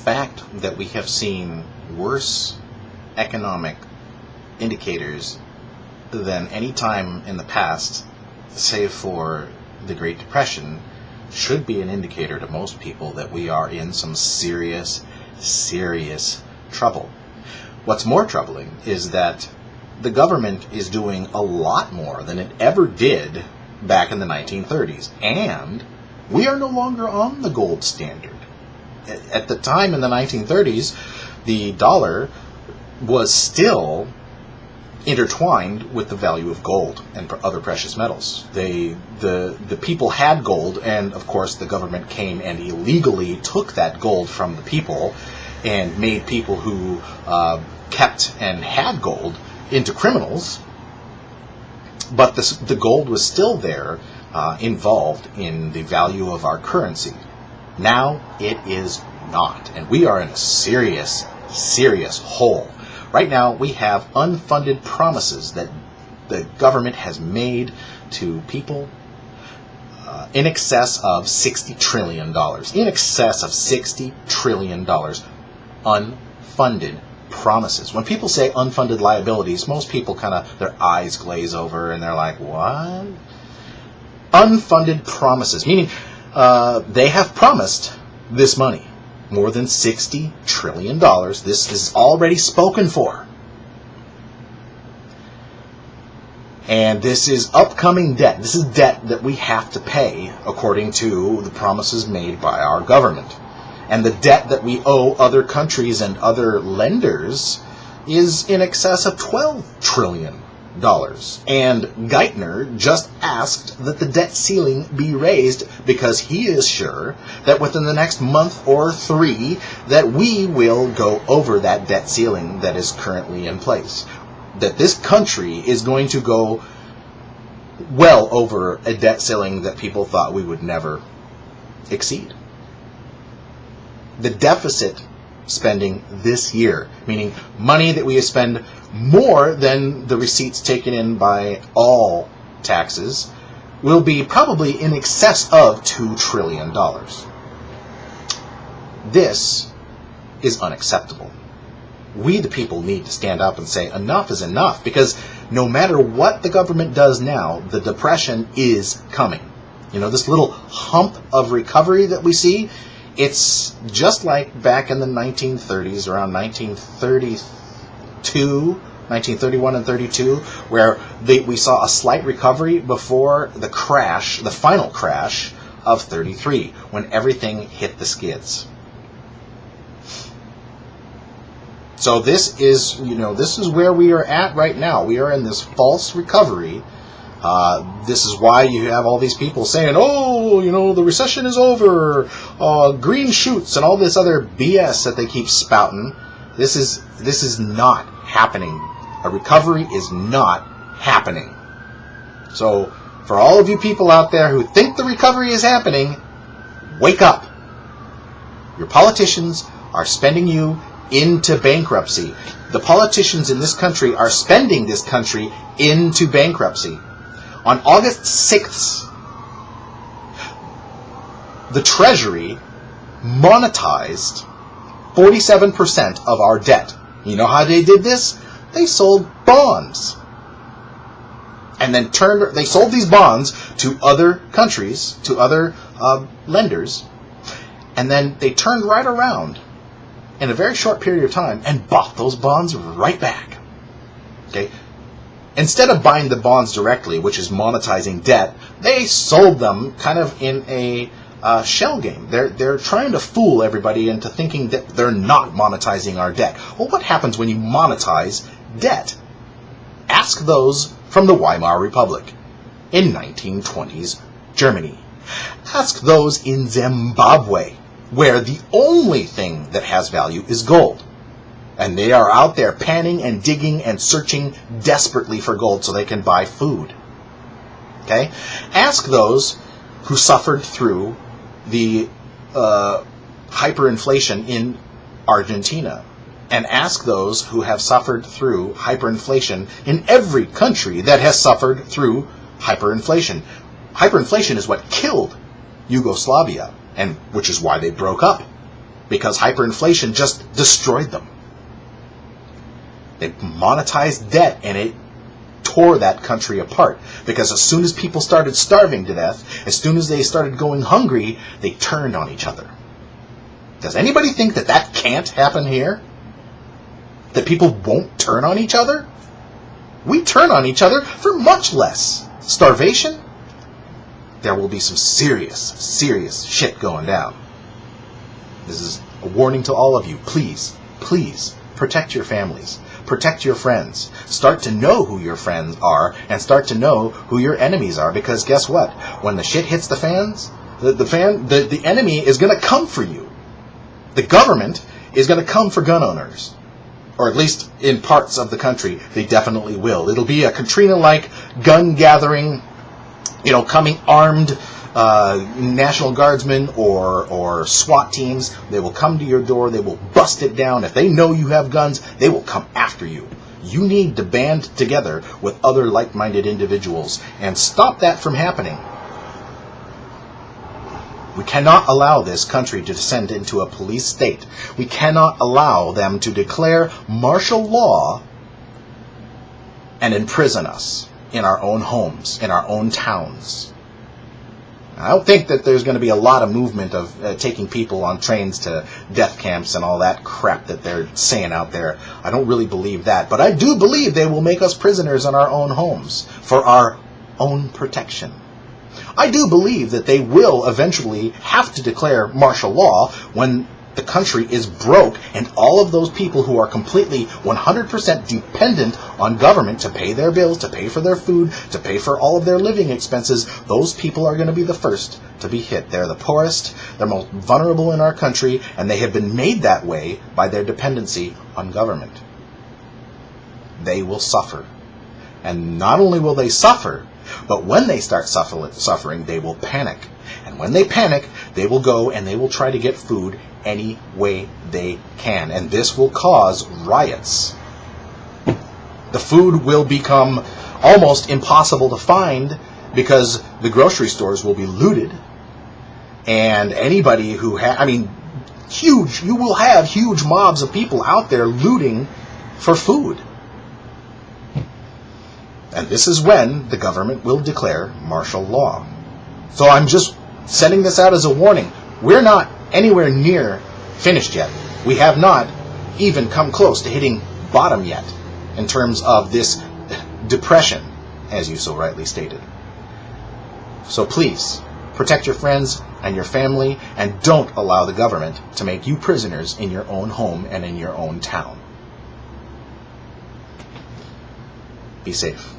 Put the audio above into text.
fact that we have seen worse economic indicators than any time in the past, save for the Great Depression, should be an indicator to most people that we are in some serious, serious trouble. What's more troubling is that the government is doing a lot more than it ever did back in the 1930s, and we are no longer on the gold standard. At the time in the 1930s, the dollar was still intertwined with the value of gold and other precious metals. The people had gold, and of course the government came and illegally took that gold from the people and made people who kept and had gold into criminals. But the gold was still there, involved in the value of our currency. Now it is not, and we are in a serious, serious hole. Right now we have unfunded promises that the government has made to people in excess of $60 trillion. In excess of $60 trillion unfunded promises. When people say unfunded liabilities, most people their eyes glaze over and they're like, what? Unfunded promises, meaning they have promised this money, more than $60 trillion. This is already spoken for. And this is upcoming debt. This is debt that we have to pay according to the promises made by our government. And the debt that we owe other countries and other lenders is in excess of $12 trillion. And Geithner just asked that the debt ceiling be raised because he is sure that within the next month or 3 that we will go over that debt ceiling that is currently in place. That this country is going to go well over a debt ceiling that people thought we would never exceed. The deficit spending this year, meaning money that we spend more than the receipts taken in by all taxes, will be probably in excess of $2 trillion. This is unacceptable. We, the people, need to stand up and say enough is enough, because no matter what the government does now, the depression is coming. You know, this little hump of recovery that we see, it's just like back in the 1930s, around 1931 and 32, where we saw a slight recovery before the crash, the final crash of 33, when everything hit the skids. So this is where we are at right now. We are in this false recovery. This is why you have all these people saying, the recession is over, green shoots, and all this other BS that they keep spouting. This is not happening. A recovery is not happening. So for all of you people out there who think the recovery is happening, wake up. Your politicians are spending you into bankruptcy. The politicians in this country are spending this country into bankruptcy. On August 6th, the Treasury monetized 47% of our debt. You know how they did this? They sold bonds. And then they sold these bonds to other countries, to other lenders, and then they turned right around in a very short period of time and bought those bonds right back. Okay? Instead of buying the bonds directly, which is monetizing debt, they sold them kind of in a shell game. They're trying to fool everybody into thinking that they're not monetizing our debt. Well, what happens when you monetize debt? Ask those from the Weimar Republic in 1920s Germany. Ask those in Zimbabwe, where the only thing that has value is gold. And they are out there panning and digging and searching desperately for gold so they can buy food. Okay? Ask those who suffered through the hyperinflation in Argentina. And ask those who have suffered through hyperinflation in every country that has suffered through hyperinflation. Hyperinflation is what killed Yugoslavia, and which is why they broke up. because hyperinflation just destroyed them. They monetized debt, and it tore that country apart, because as soon as people started starving to death, as soon as they started going hungry, they turned on each other. Does anybody think that that can't happen here? That people won't turn on each other? We turn on each other for much less. Starvation? There will be some serious shit going down. This is a warning to all of you. Please, please, protect your families. Protect your friends. Start to know who your friends are, and start to know who your enemies are, because guess what? When the shit hits the fans, the enemy is going to come for you. The government is going to come for gun owners. Or at least in parts of the country, they definitely will. It'll be a Katrina-like gun gathering, coming armed National Guardsmen or SWAT teams. They will come to your door. They will bust it down. If they know you have guns, they will come after you. You need to band together with other like-minded individuals and stop that from happening. We cannot allow this country to descend into a police state. We cannot allow them to declare martial law and imprison us in our own homes, in our own towns. I don't think that there's going to be a lot of movement of taking people on trains to death camps and all that crap that they're saying out there. I don't really believe that. But I do believe they will make us prisoners in our own homes for our own protection. I do believe that they will eventually have to declare martial law when the country is broke, and all of those people who are completely 100% dependent on government to pay their bills, to pay for their food, to pay for all of their living expenses, those people are going to be the first to be hit. They're the poorest, they're most vulnerable in our country, and they have been made that way by their dependency on government. They will suffer. And not only will they suffer, but when they start suffering, they will panic. And when they panic, they will go and they will try to get food any way they can. And this will cause riots. The food will become almost impossible to find because the grocery stores will be looted. And anybody who you will have huge mobs of people out there looting for food. And this is when the government will declare martial law. So I'm just sending this out as a warning. We're not anywhere near finished yet. We have not even come close to hitting bottom yet in terms of this depression, as you so rightly stated. So please, protect your friends and your family, and don't allow the government to make you prisoners in your own home and in your own town. Be safe.